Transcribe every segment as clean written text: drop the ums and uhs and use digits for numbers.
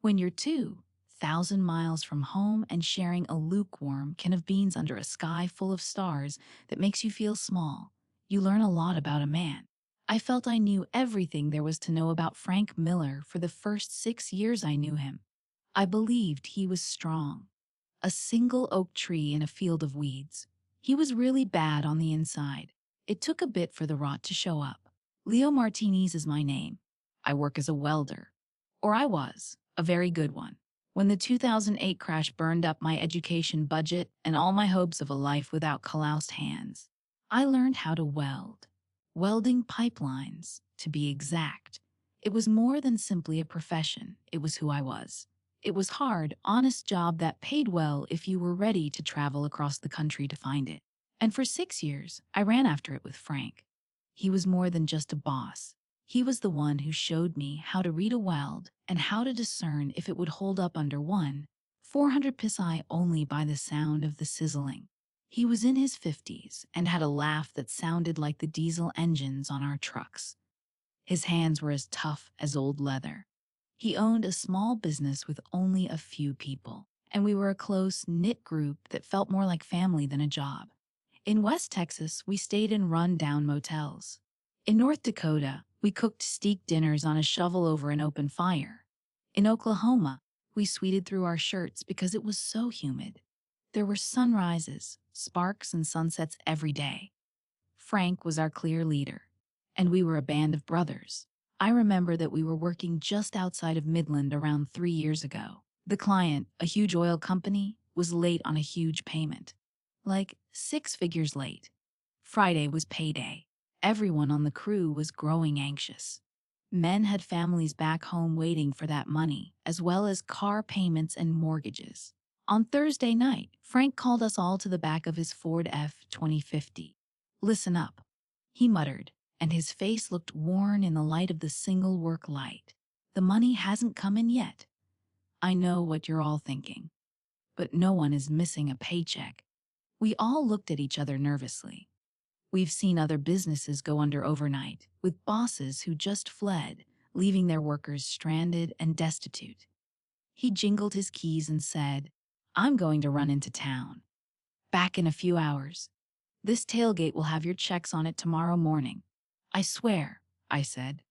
When you're 2,000 miles from home and sharing a lukewarm can of beans under a sky full of stars that makes you feel small, you learn a lot about a man. I felt I knew everything there was to know about Frank Miller for the first 6 years I knew him. I believed he was strong. A single oak tree in a field of weeds. He was really bad on the inside. It took a bit for the rot to show up. Leo Martinez is my name. I work as a welder. Or I was, a very good one. When the 2008 crash burned up my education budget and all my hopes of a life without calloused hands, I learned how to weld. Welding pipelines, to be exact. It was more than simply a profession, it was who I was. It was hard, honest job that paid well if you were ready to travel across the country to find it. And for 6 years, I ran after it with Frank. He was more than just a boss. He was the one who showed me how to read a weld and how to discern if it would hold up under 400 psi only by the sound of the sizzling. He was in his 50s and had a laugh that sounded like the diesel engines on our trucks. His hands were as tough as old leather. He owned a small business with only a few people, and we were a close-knit group that felt more like family than a job. In West Texas, we stayed in run-down motels. In North Dakota, we cooked steak dinners on a shovel over an open fire. In Oklahoma, we sweated through our shirts because it was so humid. There were sunrises, sparks, and sunsets every day. Frank was our clear leader, and we were a band of brothers. I remember that we were working just outside of Midland around 3 years ago. The client, a huge oil company, was late on a huge payment. Like 6 figures late. Friday was payday. Everyone on the crew was growing anxious. Men had families back home waiting for that money, as well as car payments and mortgages. On Thursday night, Frank called us all to the back of his Ford F-2050. "Listen up," he muttered, and his face looked worn in the light of the single work light. "The money hasn't come in yet. I know what you're all thinking. But no one is missing a paycheck." We all looked at each other nervously. We've seen other businesses go under overnight, with bosses who just fled, leaving their workers stranded and destitute. He jingled his keys and said, "I'm going to run into town. Back in a few hours. This tailgate will have your checks on it tomorrow morning." "I swear," I said.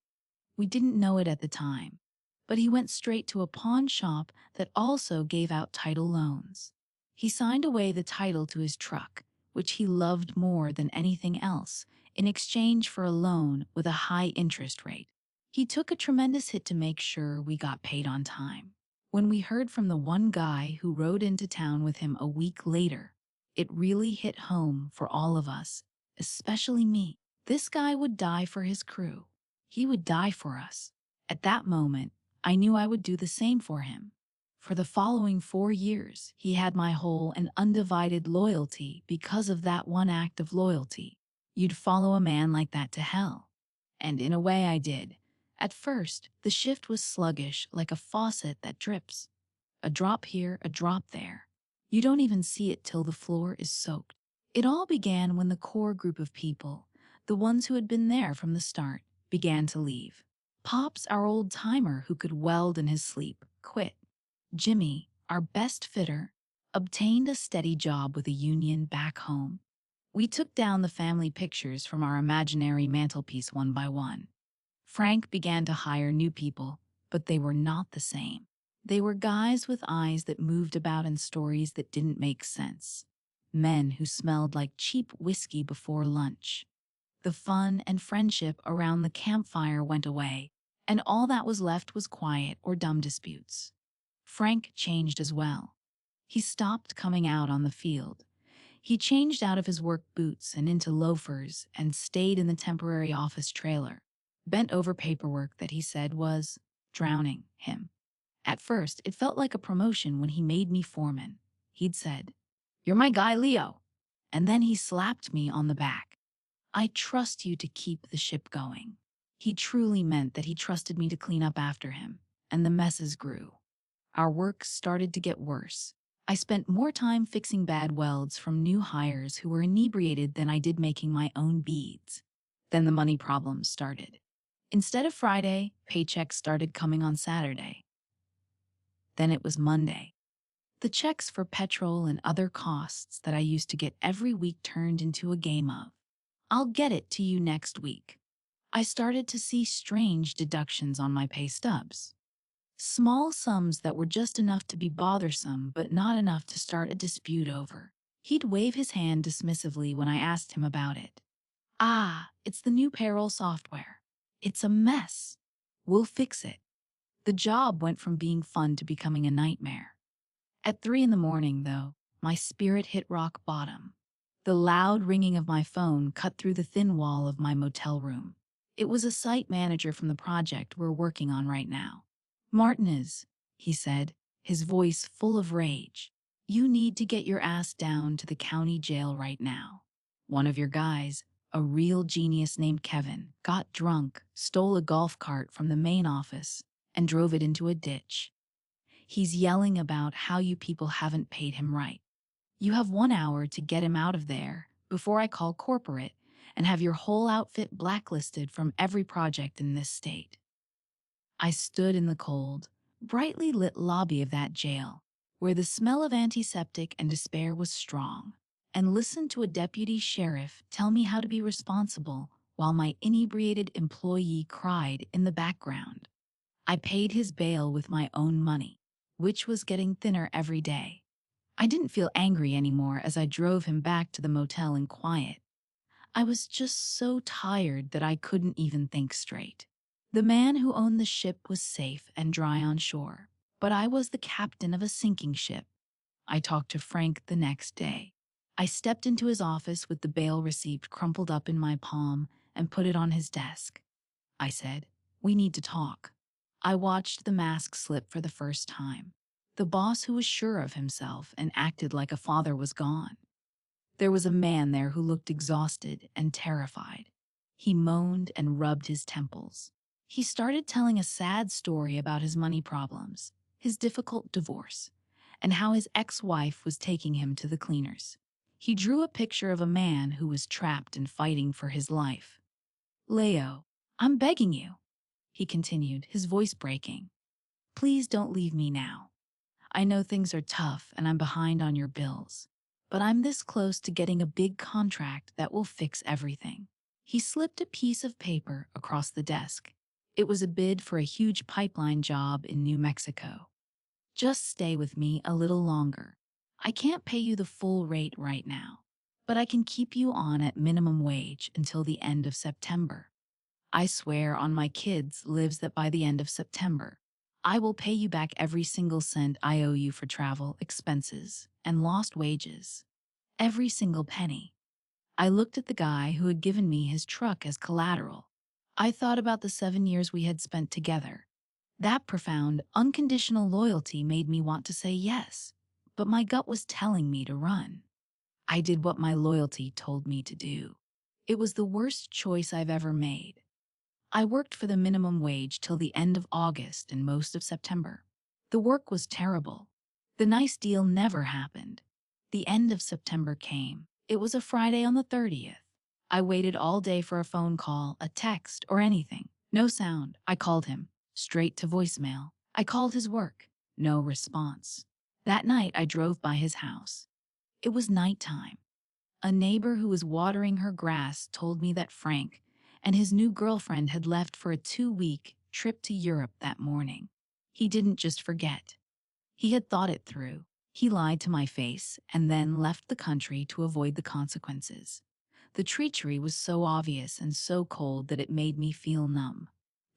We didn't know it at the time, but he went straight to a pawn shop that also gave out title loans. He signed away the title to his truck, which he loved more than anything else, in exchange for a loan with a high interest rate. He took a tremendous hit to make sure we got paid on time. When we heard from the one guy who rode into town with him a week later, it really hit home for all of us, especially me. This guy would die for his crew. He would die for us. At that moment, I knew I would do the same for him. For the following 4 years, he had my whole and undivided loyalty because of that one act of loyalty. You'd follow a man like that to hell. And in a way I did. At first, the shift was sluggish, like a faucet that drips. A drop here, a drop there. You don't even see it till the floor is soaked. It all began when the core group of people, the ones who had been there from the start, began to leave. Pops, our old timer who could weld in his sleep, quit. Jimmy, our best fitter, obtained a steady job with a union back home. We took down the family pictures from our imaginary mantelpiece one by one. Frank began to hire new people, but they were not the same. They were guys with eyes that moved about in stories that didn't make sense. Men who smelled like cheap whiskey before lunch. The fun and friendship around the campfire went away, and all that was left was quiet or dumb disputes. Frank changed as well. He stopped coming out on the field. He changed out of his work boots and into loafers and stayed in the temporary office trailer, bent over paperwork that he said was drowning him. At first, it felt like a promotion when he made me foreman. He'd said, "You're my guy, Leo." And then he slapped me on the back. "I trust you to keep the ship going." He truly meant that he trusted me to clean up after him, and the messes grew. Our work started to get worse. I spent more time fixing bad welds from new hires who were inebriated than I did making my own beads. Then the money problems started. Instead of Friday, paychecks started coming on Saturday. Then it was Monday. The checks for petrol and other costs that I used to get every week turned into a game of, "I'll get it to you next week." I started to see strange deductions on my pay stubs. Small sums that were just enough to be bothersome but not enough to start a dispute over. He'd wave his hand dismissively when I asked him about it. "Ah, it's the new payroll software. It's a mess. We'll fix it." The job went from being fun to becoming a nightmare. At 3 in the morning, though, my spirit hit rock bottom. The loud ringing of my phone cut through the thin wall of my motel room. It was a site manager from the project we're working on right now. "Martinez," he said, his voice full of rage. "You need to get your ass down to the county jail right now. One of your guys, a real genius named Kevin, got drunk, stole a golf cart from the main office, and drove it into a ditch. He's yelling about how you people haven't paid him right. You have 1 hour to get him out of there before I call corporate and have your whole outfit blacklisted from every project in this state." I stood in the cold, brightly lit lobby of that jail, where the smell of antiseptic and despair was strong, and listened to a deputy sheriff tell me how to be responsible while my inebriated employee cried in the background. I paid his bail with my own money, which was getting thinner every day. I didn't feel angry anymore as I drove him back to the motel in quiet. I was just so tired that I couldn't even think straight. The man who owned the ship was safe and dry on shore, but I was the captain of a sinking ship. I talked to Frank the next day. I stepped into his office with the bail receipt crumpled up in my palm and put it on his desk. I said, "We need to talk." I watched the mask slip for the first time. The boss who was sure of himself and acted like a father was gone. There was a man there who looked exhausted and terrified. He moaned and rubbed his temples. He started telling a sad story about his money problems, his difficult divorce, and how his ex-wife was taking him to the cleaners. He drew a picture of a man who was trapped and fighting for his life. "Leo, I'm begging you," he continued, his voice breaking. "Please don't leave me now. I know things are tough and I'm behind on your bills, but I'm this close to getting a big contract that will fix everything." He slipped a piece of paper across the desk. It was a bid for a huge pipeline job in New Mexico. "Just stay with me a little longer. I can't pay you the full rate right now, but I can keep you on at minimum wage until the end of September. I swear on my kids lives that by the end of September, I will pay you back every single cent I owe you for travel, expenses, and lost wages. Every single penny." I looked at the guy who had given me his truck as collateral. I thought about the 7 years we had spent together. That profound, unconditional loyalty made me want to say yes, but my gut was telling me to run. I did what my loyalty told me to do. It was the worst choice I've ever made. I worked for the minimum wage till the end of August and most of September. The work was terrible. The nice deal never happened. The end of September came. It was a Friday on the 30th. I waited all day for a phone call, a text, or anything. No sound. I called him. Straight to voicemail. I called his work. No response. That night I drove by his house. It was nighttime. A neighbor who was watering her grass told me that Frank and his new girlfriend had left for a 2-week trip to Europe that morning. He didn't just forget. He had thought it through. He lied to my face and then left the country to avoid the consequences. The treachery was so obvious and so cold that it made me feel numb.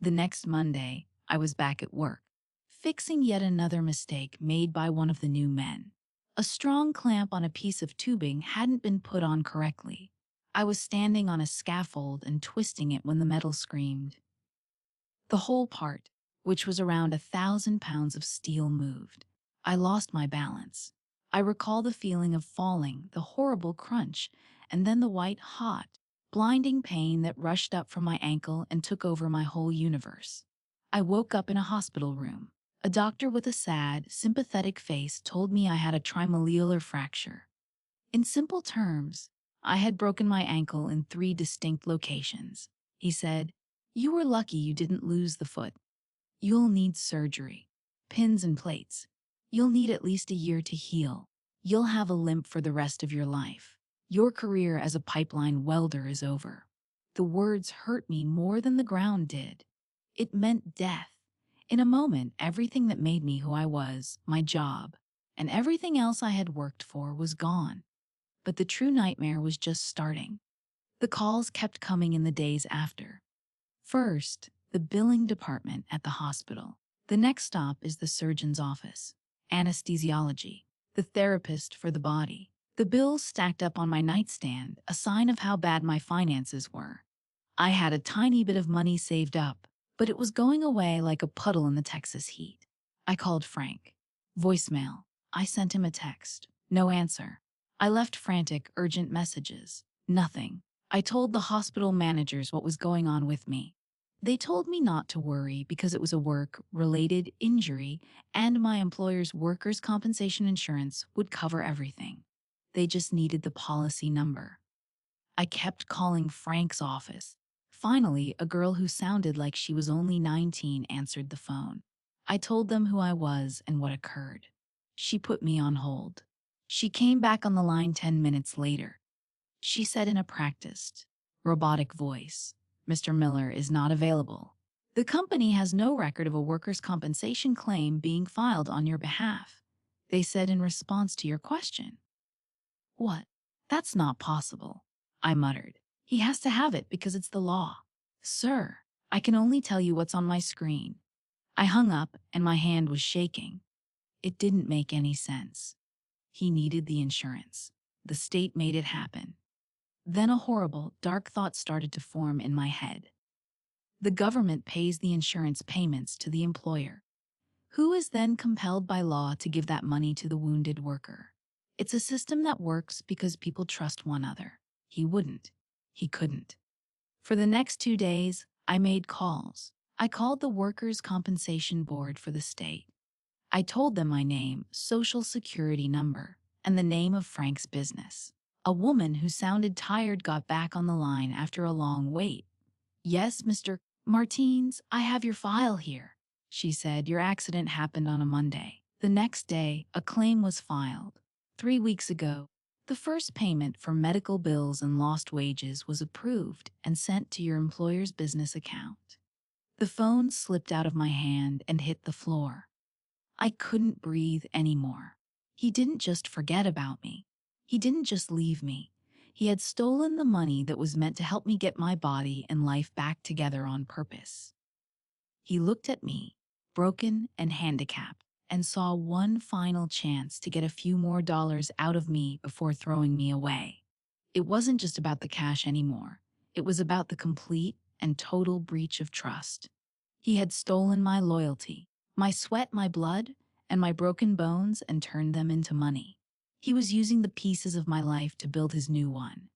The next Monday, I was back at work, fixing yet another mistake made by one of the new men. A strong clamp on a piece of tubing hadn't been put on correctly. I was standing on a scaffold and twisting it when the metal screamed. The whole part, which was around 1,000 pounds of steel, moved. I lost my balance. I recall the feeling of falling, the horrible crunch, and then the white-hot, blinding pain that rushed up from my ankle and took over my whole universe. I woke up in a hospital room. A doctor with a sad, sympathetic face told me I had a trimalleolar fracture. In simple terms, I had broken my ankle in 3 distinct locations. He said, "You were lucky you didn't lose the foot. You'll need surgery, pins and plates, You'll need at least a year to heal. You'll have a limp for the rest of your life. Your career as a pipeline welder is over. The words hurt me more than the ground did. It meant death. In a moment, everything that made me who I was, my job, and everything else I had worked for was gone. But the true nightmare was just starting. The calls kept coming in the days after. First, the billing department at the hospital. The next stop is the surgeon's office. Anesthesiology. The therapist for the body. The bills stacked up on my nightstand, a sign of how bad my finances were. I had a tiny bit of money saved up, but it was going away like a puddle in the Texas heat. I called Frank. Voicemail. I sent him a text. No answer. I left frantic, urgent messages. Nothing. I told the hospital managers what was going on with me. They told me not to worry because it was a work-related injury and my employer's workers' compensation insurance would cover everything. They just needed the policy number. I kept calling Frank's office. Finally, a girl who sounded like she was only 19 answered the phone. I told them who I was and what occurred. She put me on hold. She came back on the line 10 minutes later. She said in a practiced, robotic voice, "Mr. Miller is not available. The company has no record of a workers' compensation claim being filed on your behalf. They said in response to your question." "What? That's not possible," I muttered. "He has to have it because it's the law." "Sir, I can only tell you what's on my screen." I hung up and my hand was shaking. It didn't make any sense. He needed the insurance. The state made it happen. Then a horrible, dark thought started to form in my head. The government pays the insurance payments to the employer, who is then compelled by law to give that money to the wounded worker. It's a system that works because people trust one another. He wouldn't. He couldn't. For the next 2 days, I made calls. I called the Workers' Compensation Board for the state. I told them my name, social security number, and the name of Frank's business. A woman who sounded tired got back on the line after a long wait. "Yes, Mr. Martins, I have your file here," she said. "Your accident happened on a Monday. The next day, a claim was filed. 3 weeks ago, the first payment for medical bills and lost wages was approved and sent to your employer's business account." The phone slipped out of my hand and hit the floor. I couldn't breathe anymore. He didn't just forget about me. He didn't just leave me. He had stolen the money that was meant to help me get my body and life back together on purpose. He looked at me, broken and handicapped, and saw one final chance to get a few more dollars out of me before throwing me away. It wasn't just about the cash anymore. It was about the complete and total breach of trust. He had stolen my loyalty, my sweat, my blood, and my broken bones and turned them into money. He was using the pieces of my life to build his new one.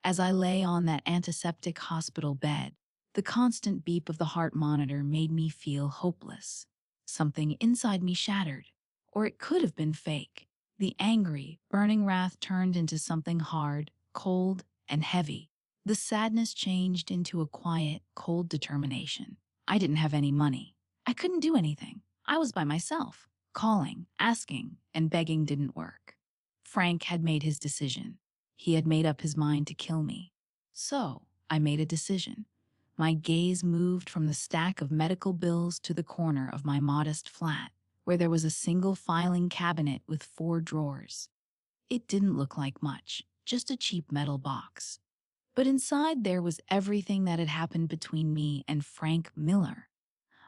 As I lay on that antiseptic hospital bed, the constant beep of the heart monitor made me feel hopeless. Something inside me shattered, or it could have been fake. The angry, burning wrath turned into something hard, cold, and heavy. The sadness changed into a quiet, cold determination. I didn't have any money. I couldn't do anything. I was by myself. Calling, asking, and begging didn't work. Frank had made his decision. He had made up his mind to kill me. So, I made a decision. My gaze moved from the stack of medical bills to the corner of my modest flat, where there was a single filing cabinet with 4 drawers. It didn't look like much, just a cheap metal box. But inside there was everything that had happened between me and Frank Miller.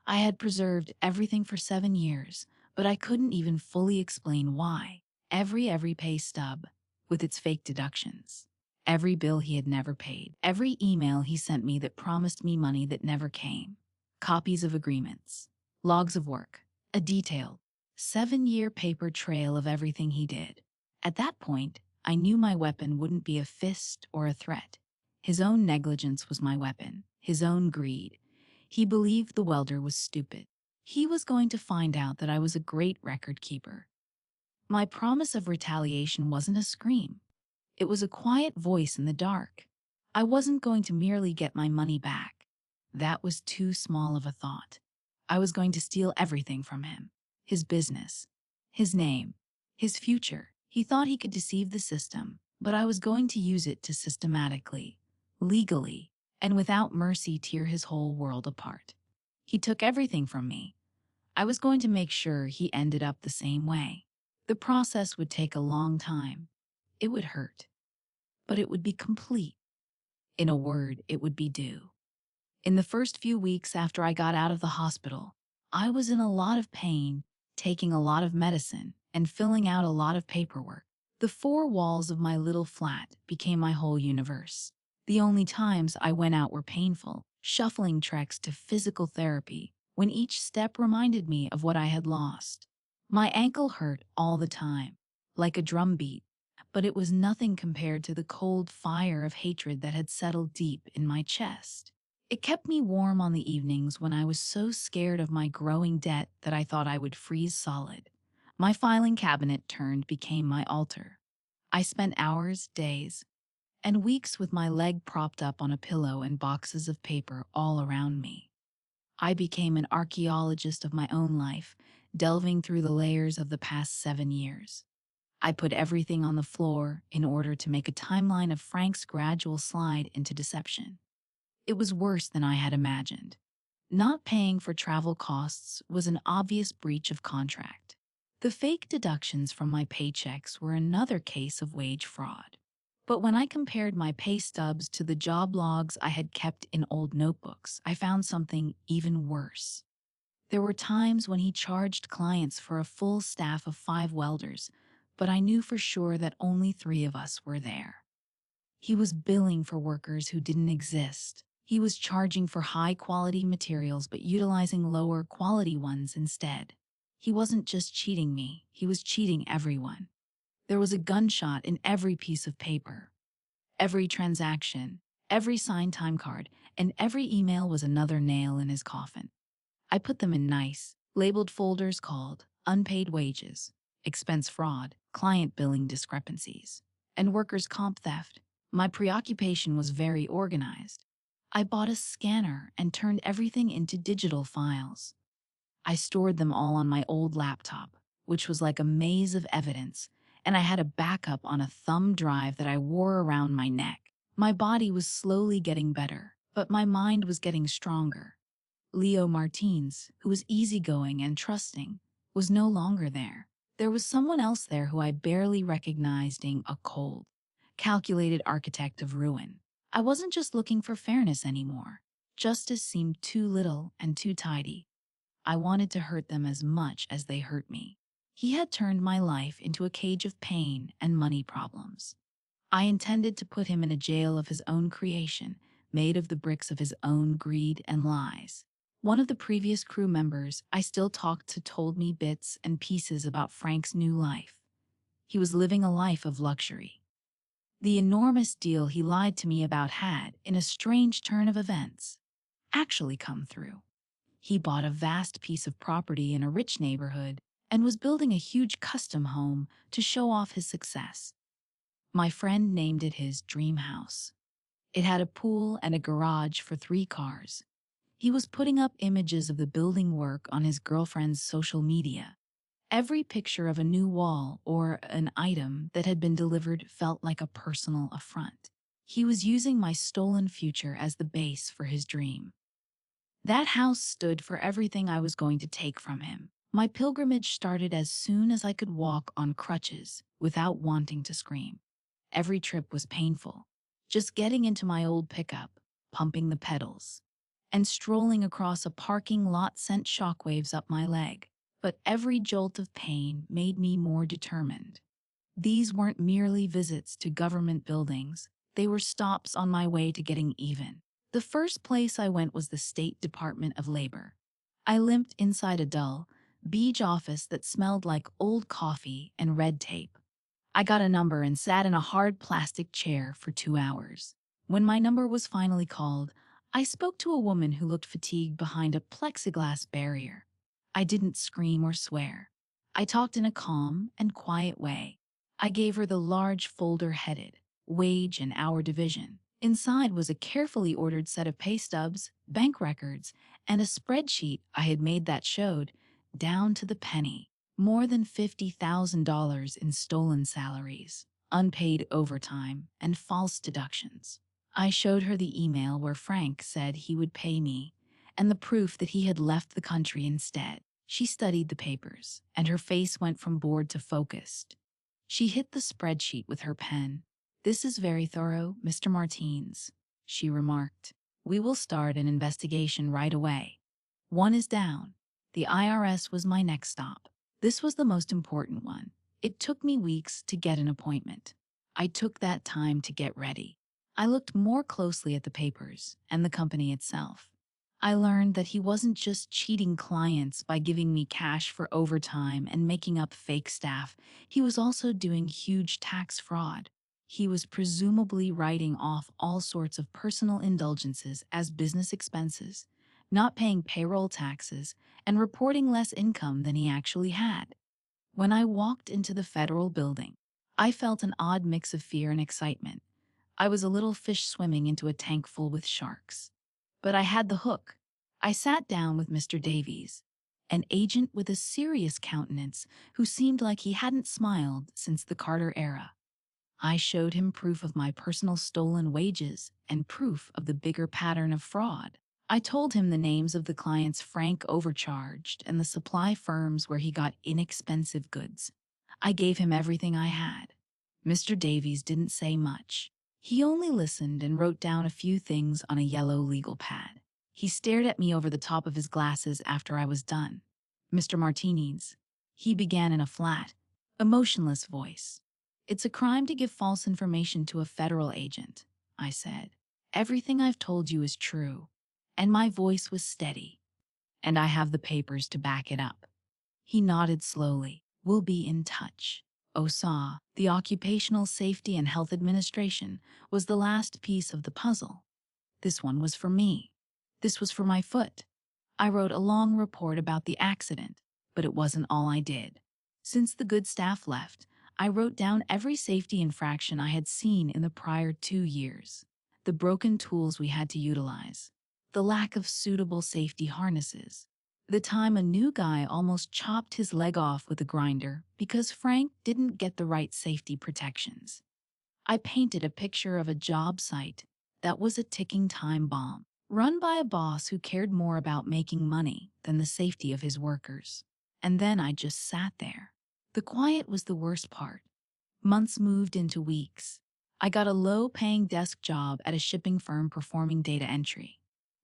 I had preserved everything for 7 years, but I couldn't even fully explain why. Every pay stub, with its fake deductions. Every bill he had never paid. Every email he sent me that promised me money that never came. Copies of agreements. Logs of work. A detailed, 7-year paper trail of everything he did. At that point, I knew my weapon wouldn't be a fist or a threat. His own negligence was my weapon. His own greed. He believed the welder was stupid. He was going to find out that I was a great record keeper. My promise of retaliation wasn't a scream. It was a quiet voice in the dark. I wasn't going to merely get my money back. That was too small of a thought. I was going to steal everything from him. His business, His name, his future. He thought he could deceive the system, but I was going to use it to systematically, legally, and without mercy tear his whole world apart. He took everything from me. I was going to make sure he ended up the same way. The process would take a long time. It would hurt, but it would be complete. In a word, it would be due. In the first few weeks after I got out of the hospital, I was in a lot of pain, taking a lot of medicine, and filling out a lot of paperwork. The four walls of my little flat became my whole universe. The only times I went out were painful, shuffling treks to physical therapy, when each step reminded me of what I had lost. My ankle hurt all the time, like a drum beat, but it was nothing compared to the cold fire of hatred that had settled deep in my chest. It kept me warm on the evenings when I was so scared of my growing debt that I thought I would freeze solid. My filing cabinet became my altar. I spent hours, days, and weeks with my leg propped up on a pillow and boxes of paper all around me. I became an archaeologist of my own life, delving through the layers of the past 7 years. I put everything on the floor in order to make a timeline of Frank's gradual slide into deception. It was worse than I had imagined. Not paying for travel costs was an obvious breach of contract. The fake deductions from my paychecks were another case of wage fraud. But when I compared my pay stubs to the job logs I had kept in old notebooks, I found something even worse. There were times when he charged clients for a full staff of 5 welders, but I knew for sure that only 3 of us were there. He was billing for workers who didn't exist. He was charging for high-quality materials but utilizing lower-quality ones instead. He wasn't just cheating me, he was cheating everyone. There was a gunshot in every piece of paper. Every transaction, every signed time card, and every email was another nail in his coffin. I put them in nice, labeled folders called unpaid wages, expense fraud, client billing discrepancies, and workers' comp theft. My preoccupation was very organized. I bought a scanner and turned everything into digital files. I stored them all on my old laptop, which was like a maze of evidence, and I had a backup on a thumb drive that I wore around my neck. My body was slowly getting better, but my mind was getting stronger. Leo Martins, who was easygoing and trusting, was no longer there. There was someone else there who I barely recognized, a cold, calculated architect of ruin. I wasn't just looking for fairness anymore. Justice seemed too little and too tidy. I wanted to hurt them as much as they hurt me. He had turned my life into a cage of pain and money problems. I intended to put him in a jail of his own creation, made of the bricks of his own greed and lies. One of the previous crew members I still talked to told me bits and pieces about Frank's new life. He was living a life of luxury. The enormous deal he lied to me about had, in a strange turn of events, actually come through. He bought a vast piece of property in a rich neighborhood and was building a huge custom home to show off his success. My friend named it his dream house. It had a pool and a garage for 3 cars. He was putting up images of the building work on his girlfriend's social media. Every picture of a new wall or an item that had been delivered felt like a personal affront. He was using my stolen future as the base for his dream. That house stood for everything I was going to take from him. My pilgrimage started as soon as I could walk on crutches without wanting to scream. Every trip was painful. Just getting into my old pickup, pumping the pedals, and strolling across a parking lot sent shockwaves up my leg. But every jolt of pain made me more determined. These weren't merely visits to government buildings, they were stops on my way to getting even. The first place I went was the State Department of Labor. I limped inside a dull, beige office that smelled like old coffee and red tape. I got a number and sat in a hard plastic chair for 2 hours. When my number was finally called, I spoke to a woman who looked fatigued behind a plexiglass barrier. I didn't scream or swear. I talked in a calm and quiet way. I gave her the large folder headed Wage and Hour Division. Inside was a carefully ordered set of pay stubs, bank records, and a spreadsheet I had made that showed, down to the penny, More than $50,000 in stolen salaries, unpaid overtime, and false deductions. I showed her the email where Frank said he would pay me, and the proof that he had left the country instead. She studied the papers, and her face went from bored to focused. She hit the spreadsheet with her pen. "This is very thorough, Mr. Martins," she remarked. "We will start an investigation right away." One is down. The IRS was my next stop. This was the most important one. It took me weeks to get an appointment. I took that time to get ready. I looked more closely at the papers and the company itself. I learned that he wasn't just cheating clients by giving me cash for overtime and making up fake staff. He was also doing huge tax fraud. He was presumably writing off all sorts of personal indulgences as business expenses, not paying payroll taxes, and reporting less income than he actually had. When I walked into the federal building, I felt an odd mix of fear and excitement. I was a little fish swimming into a tank full with sharks. But I had the hook. I sat down with Mr. Davies, an agent with a serious countenance who seemed like he hadn't smiled since the Carter era. I showed him proof of my personal stolen wages and proof of the bigger pattern of fraud. I told him the names of the clients Frank overcharged and the supply firms where he got inexpensive goods. I gave him everything I had. Mr. Davies didn't say much. He only listened and wrote down a few things on a yellow legal pad. He stared at me over the top of his glasses after I was done. "Mr. Martinez," he began in a flat, emotionless voice. "It's a crime to give false information to a federal agent," I said. "Everything I've told you is true." And my voice was steady. "And I have the papers to back it up." He nodded slowly. "We'll be in touch." OSA, the Occupational Safety and Health Administration, was the last piece of the puzzle. This one was for me. This was for my foot. I wrote a long report about the accident, but it wasn't all I did. Since the good staff left, I wrote down every safety infraction I had seen in the prior 2 years. The broken tools we had to utilize. The lack of suitable safety harnesses. The time a new guy almost chopped his leg off with a grinder because Frank didn't get the right safety protections. I painted a picture of a job site that was a ticking time bomb, run by a boss who cared more about making money than the safety of his workers. And then I just sat there. The quiet was the worst part. Months moved into weeks. I got a low-paying desk job at a shipping firm performing data entry.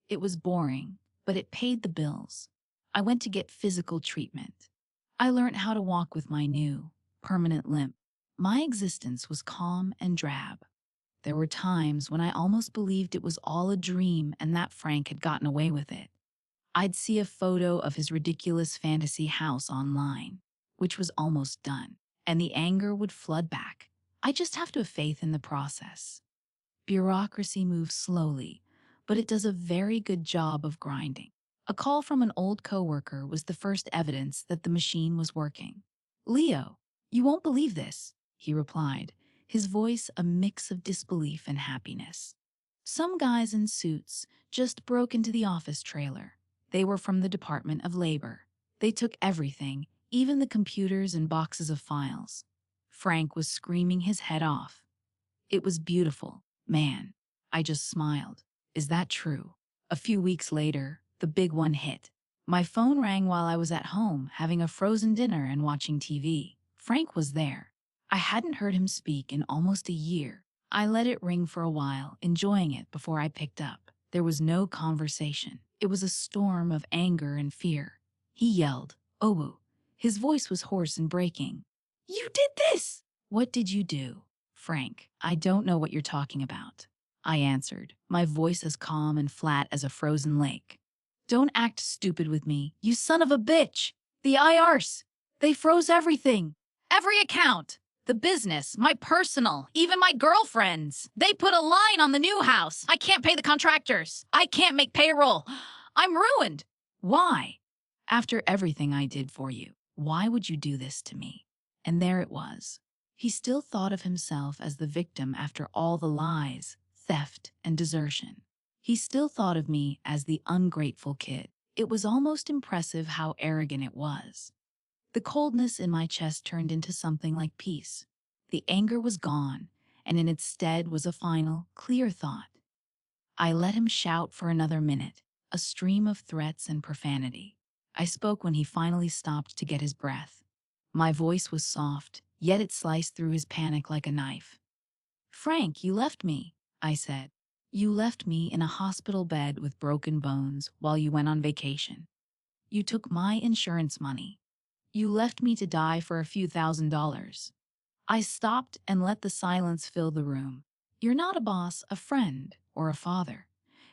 It was boring, but it paid the bills. I went to get physical treatment. I learned how to walk with my new, permanent limp. My existence was calm and drab. There were times when I almost believed it was all a dream and that Frank had gotten away with it. I'd see a photo of his ridiculous fantasy house online, which was almost done, and the anger would flood back. I just have to have faith in the process. Bureaucracy moves slowly, but it does a very good job of grinding. A call from an old coworker was the first evidence that the machine was working. "Leo, you won't believe this," he replied, his voice a mix of disbelief and happiness. "Some guys in suits just broke into the office trailer. They were from the Department of Labor. They took everything, even the computers and boxes of files." Frank was screaming his head off. It was beautiful. "Man," I just smiled. "Is that true?" A few weeks later, the big one hit. My phone rang while I was at home, having a frozen dinner and watching TV. Frank was there. I hadn't heard him speak in almost a year. I let it ring for a while, enjoying it before I picked up. There was no conversation. It was a storm of anger and fear. He yelled, "Obu." His voice was hoarse and breaking. "You did this!" "What did you do?" "Frank, I don't know what you're talking about," I answered, my voice as calm and flat as a frozen lake. "Don't act stupid with me, you son of a bitch! The IRS! They froze everything! Every account! The business, my personal, even my girlfriend's! They put a line on the new house! I can't pay the contractors! I can't make payroll! I'm ruined!" "Why? After everything I did for you, why would you do this to me?" And there it was. He still thought of himself as the victim after all the lies, theft, and desertion. He still thought of me as the ungrateful kid. It was almost impressive how arrogant it was. The coldness in my chest turned into something like peace. The anger was gone, and in its stead was a final, clear thought. I let him shout for another minute, a stream of threats and profanity. I spoke when he finally stopped to get his breath. My voice was soft, yet it sliced through his panic like a knife. "Frank, you left me," I said. "You left me in a hospital bed with broken bones while you went on vacation. You took my insurance money. You left me to die for a few $1,000s." I stopped and let the silence fill the room. "You're not a boss, a friend, or a father.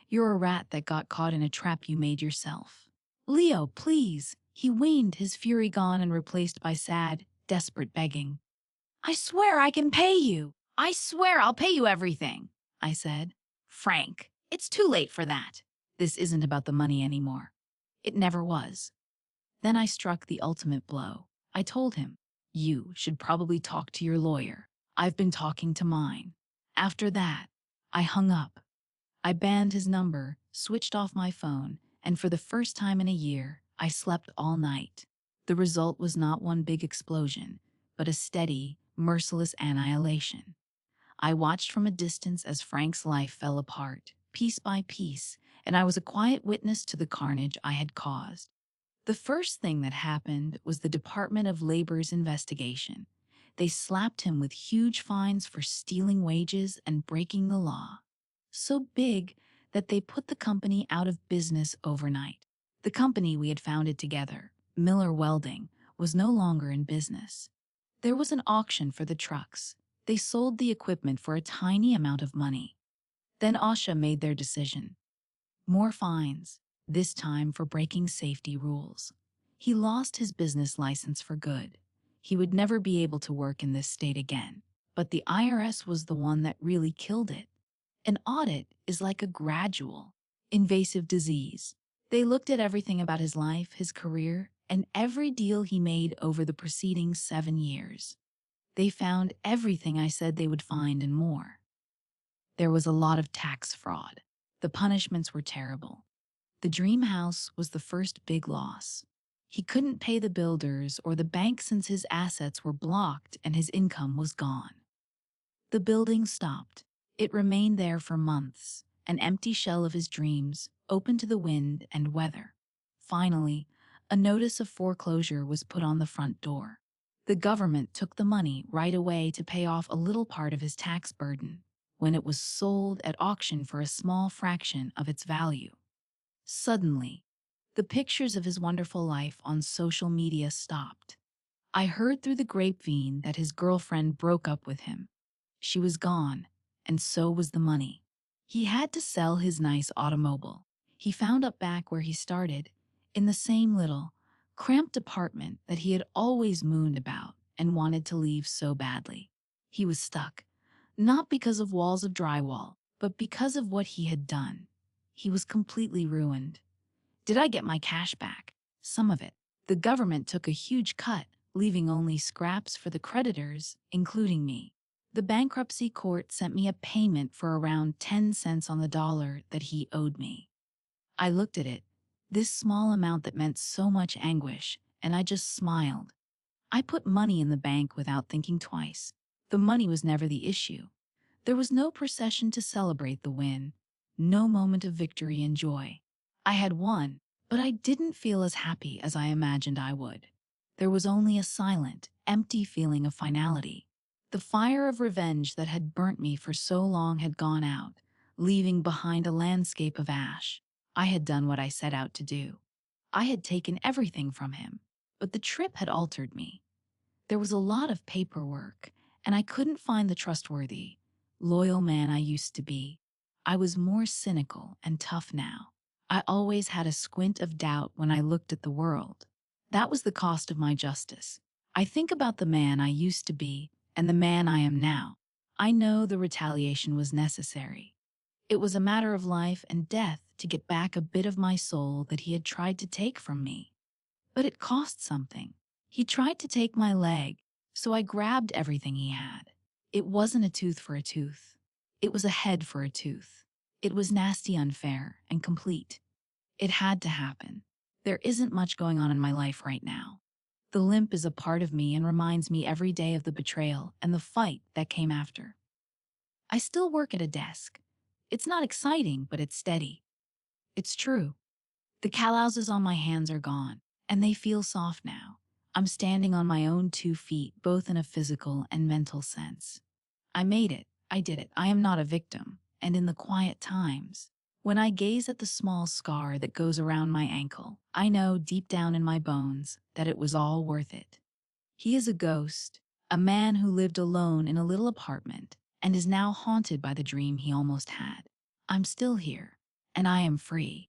You're a rat that got caught in a trap you made yourself." "Leo, please," he whined, his fury gone and replaced by sad, desperate begging. "I swear I can pay you. I swear I'll pay you everything," I said. "Frank, it's too late for that. This isn't about the money anymore. It never was." Then I struck the ultimate blow. I told him, "You should probably talk to your lawyer. I've been talking to mine." After that, I hung up. I banned his number, switched off my phone, and for the first time in a year, I slept all night. The result was not one big explosion, but a steady, merciless annihilation. I watched from a distance as Frank's life fell apart, piece by piece, and I was a quiet witness to the carnage I had caused. The first thing that happened was the Department of Labor's investigation. They slapped him with huge fines for stealing wages and breaking the law. So big that they put the company out of business overnight. The company we had founded together, Miller Welding, was no longer in business. There was an auction for the trucks. They sold the equipment for a tiny amount of money. Then OSHA made their decision. More fines, this time for breaking safety rules. He lost his business license for good. He would never be able to work in this state again. But the IRS was the one that really killed it. An audit is like a gradual, invasive disease. They looked at everything about his life, his career, and every deal he made over the preceding 7 years. They found everything I said they would find and more. There was a lot of tax fraud. The punishments were terrible. The dream house was the first big loss. He couldn't pay the builders or the bank since his assets were blocked and his income was gone. The building stopped. It remained there for months, an empty shell of his dreams, open to the wind and weather. Finally, a notice of foreclosure was put on the front door. The government took the money right away to pay off a little part of his tax burden, when it was sold at auction for a small fraction of its value. Suddenly, the pictures of his wonderful life on social media stopped. I heard through the grapevine that his girlfriend broke up with him. She was gone, and so was the money. He had to sell his nice automobile. He found up back where he started, in the same little, cramped apartment that he had always mooned about and wanted to leave so badly. He was stuck, not because of walls of drywall, but because of what he had done. He was completely ruined. Did I get my cash back? Some of it. The government took a huge cut, leaving only scraps for the creditors, including me. The bankruptcy court sent me a payment for around 10 cents on the dollar that he owed me. I looked at it, this small amount that meant so much anguish, and I just smiled. I put money in the bank without thinking twice. The money was never the issue. There was no procession to celebrate the win, no moment of victory and joy. I had won, but I didn't feel as happy as I imagined I would. There was only a silent, empty feeling of finality. The fire of revenge that had burnt me for so long had gone out, leaving behind a landscape of ash. I had done what I set out to do. I had taken everything from him, but the trip had altered me. There was a lot of paperwork, and I couldn't find the trustworthy, loyal man I used to be. I was more cynical and tough now. I always had a squint of doubt when I looked at the world. That was the cost of my justice. I think about the man I used to be and the man I am now. I know the retaliation was necessary. It was a matter of life and death to get back a bit of my soul that he had tried to take from me. But it cost something. He tried to take my leg, so I grabbed everything he had. It wasn't a tooth for a tooth. It was a head for a tooth. It was nasty, unfair, and complete. It had to happen. There isn't much going on in my life right now. The limp is a part of me and reminds me every day of the betrayal and the fight that came after. I still work at a desk. It's not exciting, but it's steady. It's true. The calluses on my hands are gone, and they feel soft now. I'm standing on my own 2 feet, both in a physical and mental sense. I made it. I did it. I am not a victim. And in the quiet times, when I gaze at the small scar that goes around my ankle, I know deep down in my bones that it was all worth it. He is a ghost, a man who lived alone in a little apartment and is now haunted by the dream he almost had. I'm still here, and I am free.